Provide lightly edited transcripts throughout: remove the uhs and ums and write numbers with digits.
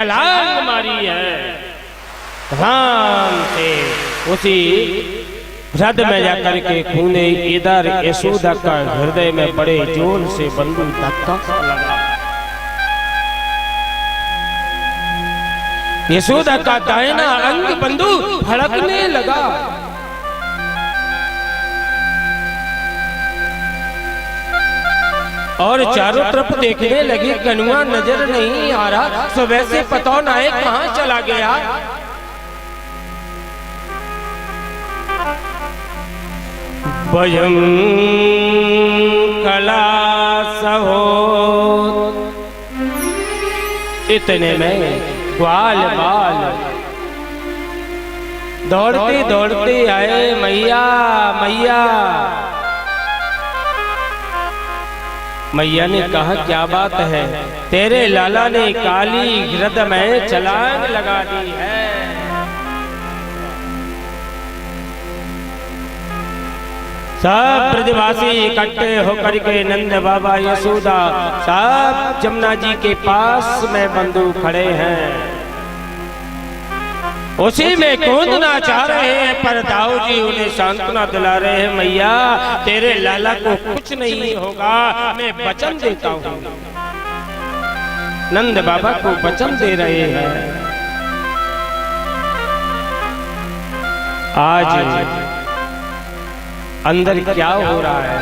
छलांग मारी है, राम से उसी हृद में जाकर के खूने इधर यशोदा का हृदय में बड़े जोर से बंदूक धक्का लगा। यशोदा का दाहिना अंग बंदूक फड़कने लगा। और चारों तरफ देखने लगी, कनुआ नजर नहीं आ रहा। सुबह से पता ना है कहां चला गया। भयं कला सहो, इतने में ग्वाल बाल दौड़ते दौड़ते आए। मैया मैया, मैया ने कहा क्या बात है? तेरे लाला ने काली हृद में छलांग लगा दी है। सब ब्रजवासी इकट्ठे होकर के नंद बाबा यशोदा सब जमुना जी के पास में बंधु खड़े हैं। उसी में कूदना चाह रहे हैं, पर दाऊ जी उन्हें सांत्वना दिला रहे हैं। मैया तेरे लाला को कुछ नहीं होगा, मैं वचन देता हूँ। नंद बाबा को वचन दे रहे हैं। आज अंदर क्या हो रहा है?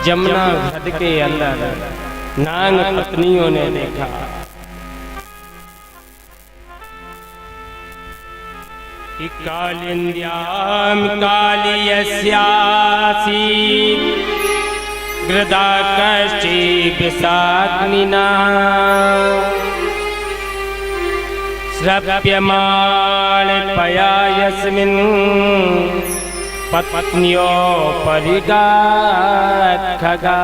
जमुना हृद के अंदर नांग पत्नियों ने देखा। कालिंद्याम कालियस्यासी गृदा कष्टि विषाग्निना श्रव्यमाण पया यस्मिन् पत्नियों परिगा खगा।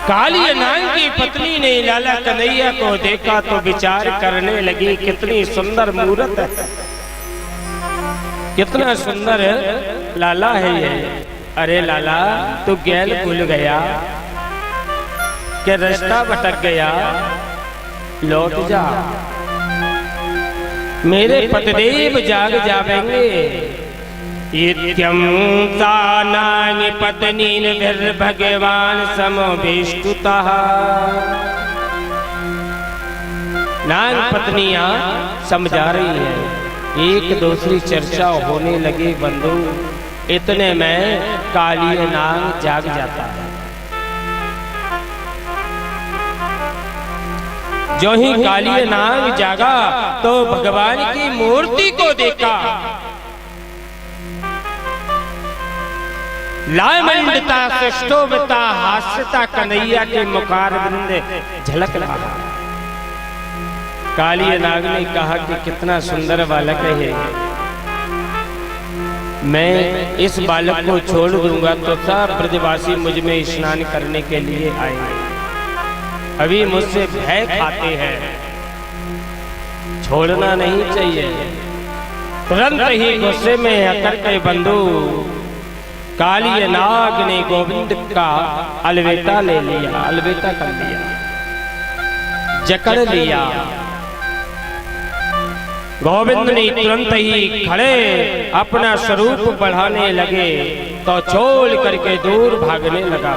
काली नांग की पत्नी ने लाला कन्हैया को देखा तो विचार करने लगी, कितनी सुंदर मूरत है, कितना सुंदर लाला है ये। अरे लाला तू गैल भूल गया कि रास्ता भटक गया, लौट जा, मेरे पतिदेव जाग जावेंगे। इत्यं तानांग पत्नीन भगवान समोभिष्टुतः। नांग पत्नियां समझा रही है, एक दूसरी चर्चा होने लगी बंधु। इतने में काली नांग जाग जाता है। जो ही काली नांग जागा तो भगवान की मूर्ति को देखा। लामंडता, सृष्टोवता, हास्यता कन्हैया के मुखारविंद झलक रहा। काली नाग ने कहा कि कितना सुंदर बालक है ये, मैं इस बालक को छोड़ दूंगा तो सब ब्रजवासी मुझ में स्नान करने के लिए आएंगे। अभी मुझसे भय खाते हैं, छोड़ना नहीं चाहिए। तुरंत ही गुस्से में आकर के बंधु काली नाग ने गोविंद का अलवेटा ले लिया, अलवेटा कर लिया, जकड़ लिया। गोविंद ने तुरंत ही खड़े अपना स्वरूप बढ़ाने लगे तो छोड़ करके दूर भागने लगा।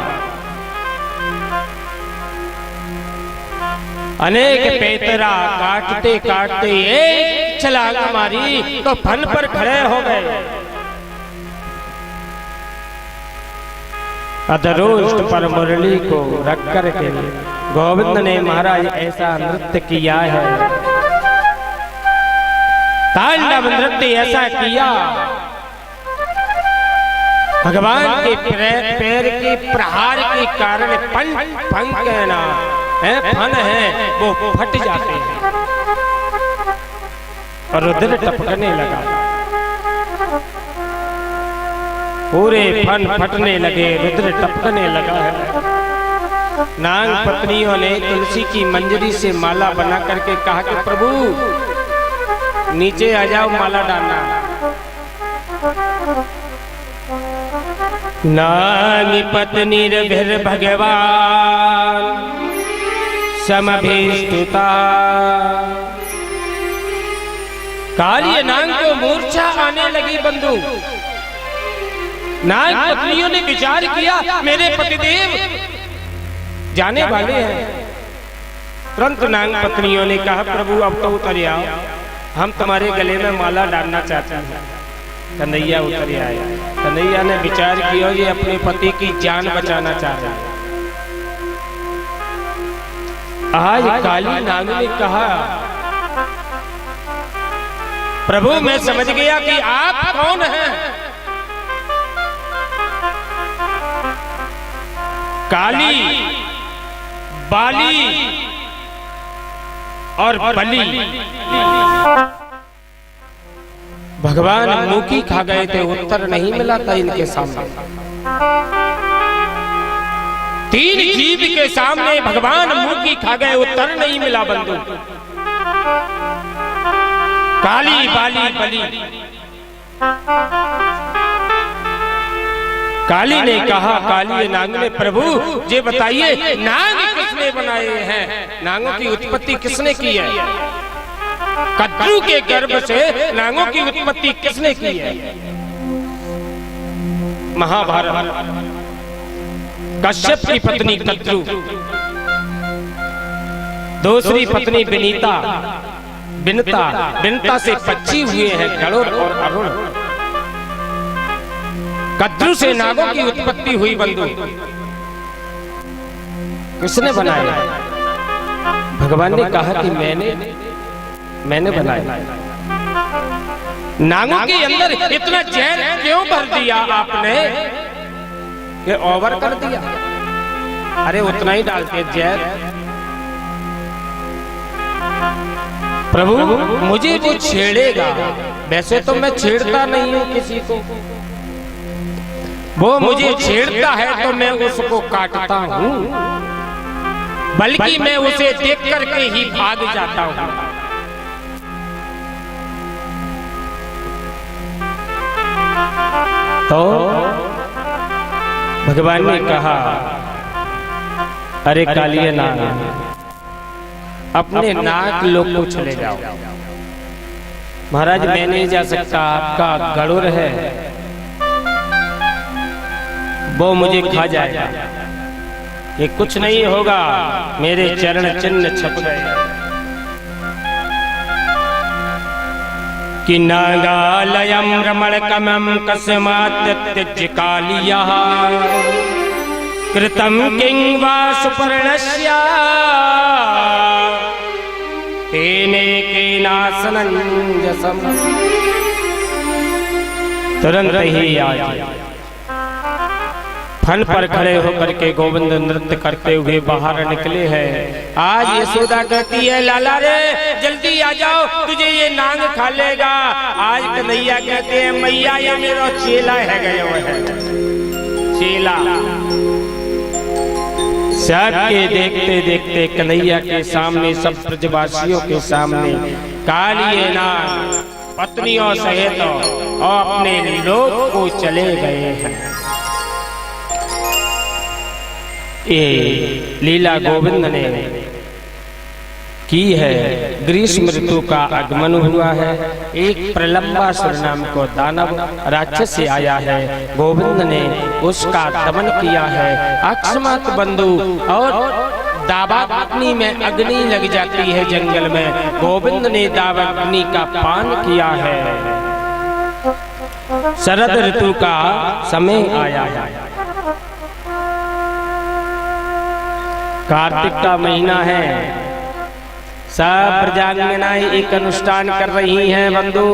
अनेक पेतरा काटते काटते एक छलांग मारी तो फन पर खड़े हो गए। अधरोष्ट पर मुरली को रख कर के गोविंद ने महाराज ऐसा नृत्य किया है, तांडव नृत्य ऐसा किया। भगवान के पैर के प्रहार के कारण फन कहना है, फन है वो फट जाते हैं और रुद्र टपकने लगा। पूरे फन फटने लगे, रुद्र टपकने लगा है। नाग पत्नियों ने तुलसी की मंजरी से माला बना करके कहा कि प्रभु नीचे आ जाओ, माला डालना। नाग पत्नी भगवान समभीष्टुता। काली नाग को मूर्छा आने लगी बंधु। नाग पत्नियों ने विचार किया मेरे पतिदेव जाने वाले हैं। तुरंत नाग पत्नियों ने कहा प्रभु अब तो उतर आओ, हम तुम्हारे गले में माला डालना चाहते हैं। कन्हैया उतर आए। कन्हैया ने विचार किया ये अपने पति की जान बचाना चाह रहे हैं। आज काली नाग ने कहा प्रभु मैं समझ गया कि आप कौन हैं। काली, बाली और बलि भगवान मुखी खा गए थे, उत्तर नहीं मिला था इनके सामने। तीन जीव के सामने भगवान मुखी खा गए, उत्तर नहीं मिला बंधु। काली, बाली, बलि। काली ने कहा, काली नाग ने प्रभु ये बताइए नाग किसने बनाए हैं, नागों की उत्पत्ति किसने की है? कद्रू के गर्भ से नागों की उत्पत्ति किसने की है? महाभारत। कश्यप की पत्नी कद्रू, दूसरी पत्नी विनीता, बिनता से पक्षी हुए हैं गरुड़ और अरुण। कद्रू से नागों की उत्पत्ति हुई बंधु। किसने बनाया? भगवान ने कहा कि मैंने बनाया। नागों के अंदर इतना जहर क्यों भर दिया आपने? ये ओवर कर दिया। अरे उतना ही डालते जहर। प्रभु मुझे जो छेड़ेगा, वैसे तो मैं छेड़ता नहीं हूं किसी को, वो मुझे छेड़ता है तो मैं उसको काटता हूं, बल्कि मैं उसे देख करके ही भाग जाता हूं। तो भगवान ने कहा अरे कालिए नाग, अपने नाग लोग को चले जाओ। महाराज मैं नहीं जा सकता, आपका गरुड़ है वो मुझे खा जाएगा। ये कुछ नहीं होगा, मेरे चरण चिन्ह छप गए कि नागालयम रमणकमं कस्मात् त्यज्य कालियः कृतं किं वा सुपर्णस्य तेने केनासनंजसम। तुरंत ही आज फन पर खड़े होकर के गोविंद नृत्य करते हुए बाहर निकले हैं। आज यशोदा कहती है लाला रे जल्दी आ जाओ, तुझे ये नाग खा लेगा। आज कन्हैया कहते हैं मैया ये मेरा चेला है गया है, चेला। सबके देखते देखते कन्हैया के सामने, सब ब्रजवासियों के सामने कालिए नाग पत्नियों सहित और अपने लोग को चले गए हैं। ये लीला गोविंद ने की है। ग्रीष्म ऋतु का आगमन हुआ है। एक प्रलंबासुर नाम को दानव राक्षस से आया है, गोविंद ने उसका दमन किया है। अक्षमात बंधु और दावाग्नि में अग्नि लग जाती है जंगल में, गोविंद ने दावाग्नि का पान किया है। शरद ऋतु का समय आया है, कार्तिक का महीना है। सब प्रजांगनाएं एक अनुष्ठान कर रही हैं बंधु।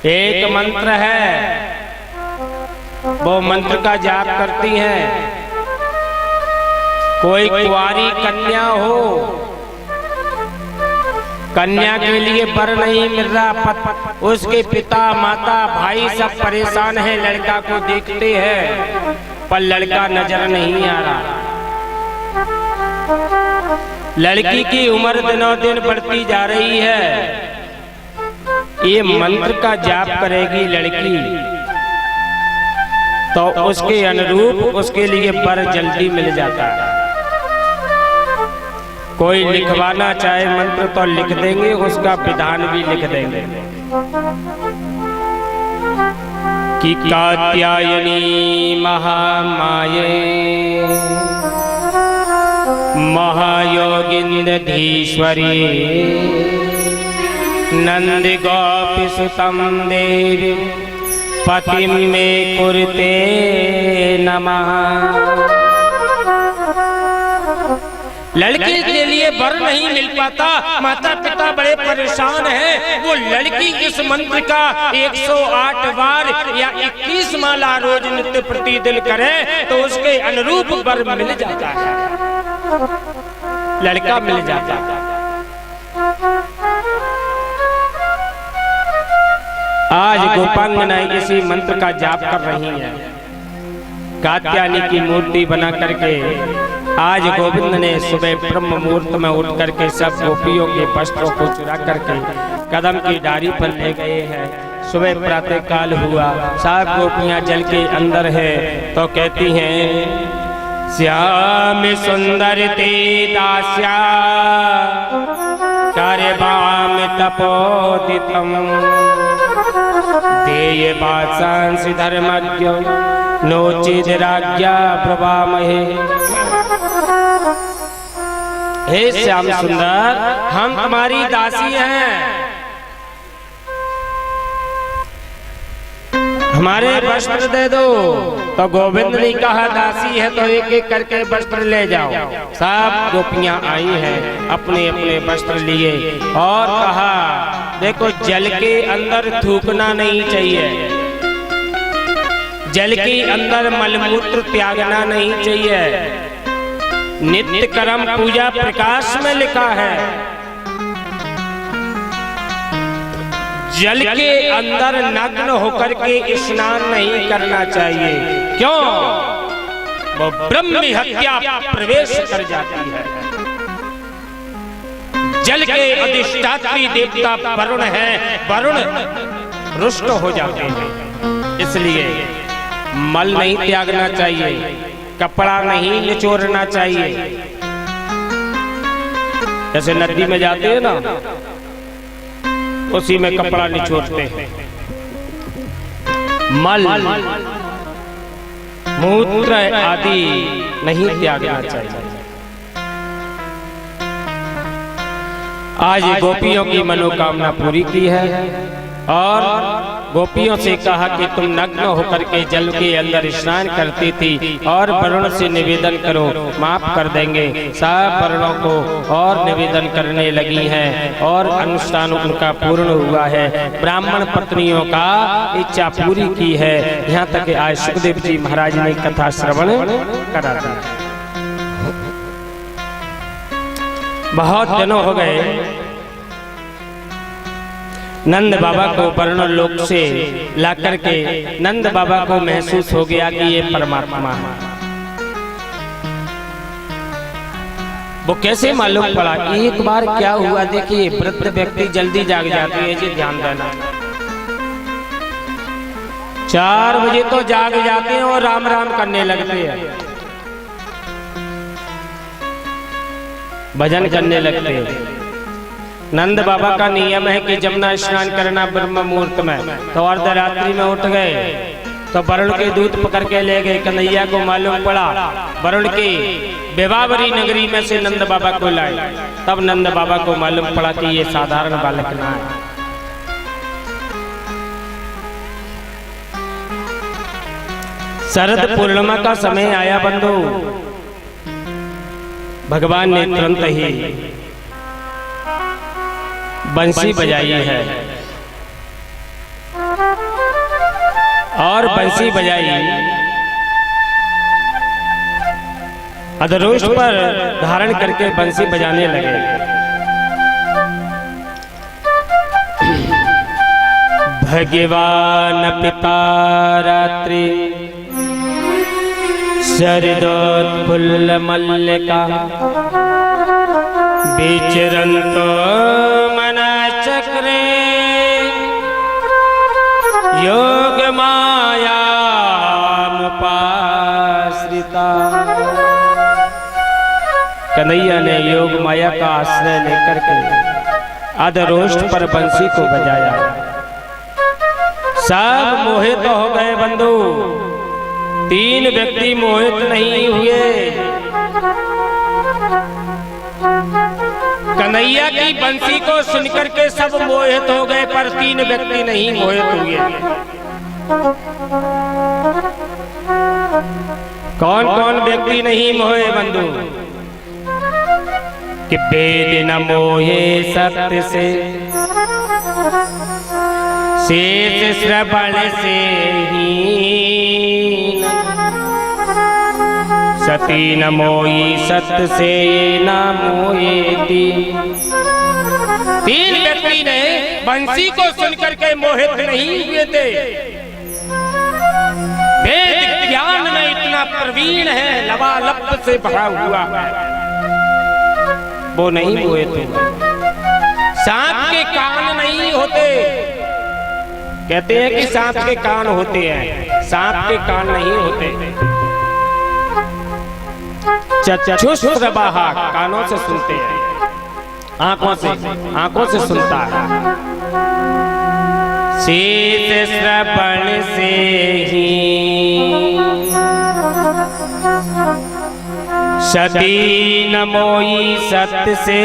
एक मंत्र है, वो मंत्र का जाप करती हैं। कोई कुंवारी कन्या हो, कन्या के लिए वर नहीं मिल रहा, उसके पिता माता भाई सब परेशान हैं, लड़का को देखते हैं पर लड़का नजर नहीं आ रहा। लड़की की उम्र दिनों दिन बढ़ती जा रही है। ये मंत्र का जाप करेगी लड़की तो उसके अनुरूप उसके लिए वर जल्दी मिल जाता है। कोई लिखवाना चाहे मंत्र तो लिख देंगे, उसका विधान भी लिख देंगे कि कात्यायनी महामाये महायोगिंद्रधीश्वरी नंद गोपी सुतम देवी पतिम में कुरते नमः। लड़की के लिए वर नहीं मिल पाता, माता पिता बड़े परेशान हैं। वो लड़की इस मंत्र का 108 बार या 21 माला रोज नित्य प्रतिदिन करे तो उसके अनुरूप वर मिल जाता है, लड़का मिल जाता है। आज गोपांगनाएं इसी मंत्र का जाप कर रही हैं। कात्यायनी की मूर्ति बना करके आज गोविंद ने सुबह ब्रह्म मुहूर्त में उठ करके सब गोपियों के वस्त्रों को चुरा करके कदम की डारी पर ले गए हैं। सुबह प्रातः काल हुआ, सब गोपियां जल के अंदर है तो कहती हैं श्याम सुंदर ते दास्या कार्यवाम तपोदितम देय वासांसि धर्मज्ञ नोचित राज्ञा प्रभामहे। हे श्याम सुंदर, हम तुम्हारी दासी हैं, हमारे वस्त्र दे दो। तो गोविंद ने कहा दासी है तो एक एक करके वस्त्र ले जाओ। सब गोपियां आई हैं, अपने अपने वस्त्र लिए और कहा देखो जल के अंदर थूकना नहीं चाहिए, जल के अंदर मलमूत्र त्यागना नहीं चाहिए। नित्य कर्म पूजा प्रकाश में लिखा है, जल के अंदर नग्न होकर के स्नान नहीं करना चाहिए। क्यों? वो ब्रह्म हत्या प्रवेश कर जाती है। जल के अधिष्ठात्री देवता वरुण है, वरुण रुष्ट हो जाते हैं। इसलिए मल नहीं त्यागना चाहिए, कपड़ा नहीं निचोड़ना चाहिए। जैसे नदी में जाते हैं ना, उसी में कपड़ा निचोड़ते हैं। मल मूत्र आदि नहीं त्यागना चाहिए। आज गोपियों की मनोकामना पूरी की है और गोपियों से कहा कि तुम नग्न होकर के जल के अंदर स्नान करती थी और वरुण से निवेदन करो, माफ कर देंगे। सब वरुणों को और निवेदन करने लगी हैं और अनुष्ठान उनका पूर्ण हुआ है। ब्राह्मण पत्नियों का इच्छा पूरी की है। यहाँ तक आज सुखदेव जी महाराज ने कथा श्रवण करा था। बहुत दिनों हो गए नंद बाबा को वरुण लोक से लाकर के नंद बाबा को महसूस हो गया कि ये परमात्मा है। वो कैसे मालूम पड़ा? एक बार क्या हुआ देखिए, वृद्ध व्यक्ति जल्दी जाग जाते हैं जी, ध्यान देना। 4 बजे तो जाग जाते हैं और राम राम करने लगते हैं, भजन करने लगते हैं। नंद बाबा का नियम है कि जमुना स्नान करना ब्रह्म मुहूर्त में, तो अर्धरात्रि में उठ गए तो वरुण के दूत पकड़ के ले गए। कन्हैया को मालूम पड़ा, वरुण की विवाहवरी नगरी में से नंद बाबा को लाए। तब नंद बाबा को मालूम पड़ा कि ये साधारण बालक ना है। शरद पूर्णिमा का समय आया बंधु, भगवान ने तुरंत ही बंसी बजाई है और बंसी बजाई अधरोष्ट पर धारण करके बंसी बजाने लगे। भगवान पिता रात्रि शरदोत्फुल्ल मल्लिका विचरन्तो मनचक्रे योग मायामुपाश्रिता। कन्हैया कन्हैया ने योग माया का आश्रय लेकर के अधरोष्ट पर बंसी को बजाया। सब मोहित हो गए बंधु, 3 व्यक्ति मोहित नहीं हुए। कन्हैया की बंसी को सुनकर के सब मोहित हो गए, पर 3 व्यक्ति नहीं मोहित हुए। कौन कौन व्यक्ति नहीं मोहे बंधु? कि वेद न मोहे सत्य से, शेष श्रवण से ही, सती न मोही सत्य से न मोहेती। 3 व्यक्ति ने बंसी को सुनकर के मोहित नहीं हुए थे। वेद ज्ञान में इतना प्रवीण है, लबालब से भरा हुआ है, वो नहीं हुए थे। सांप के कान नहीं होते, कहते हैं कि सांप के कान होते हैं, सांप के कान नहीं होते। चक्षुश्रवः कानों से सुनते हैं, आंखों से सुनता है। शीत श्रवण से ही, सती न मोही सत्य से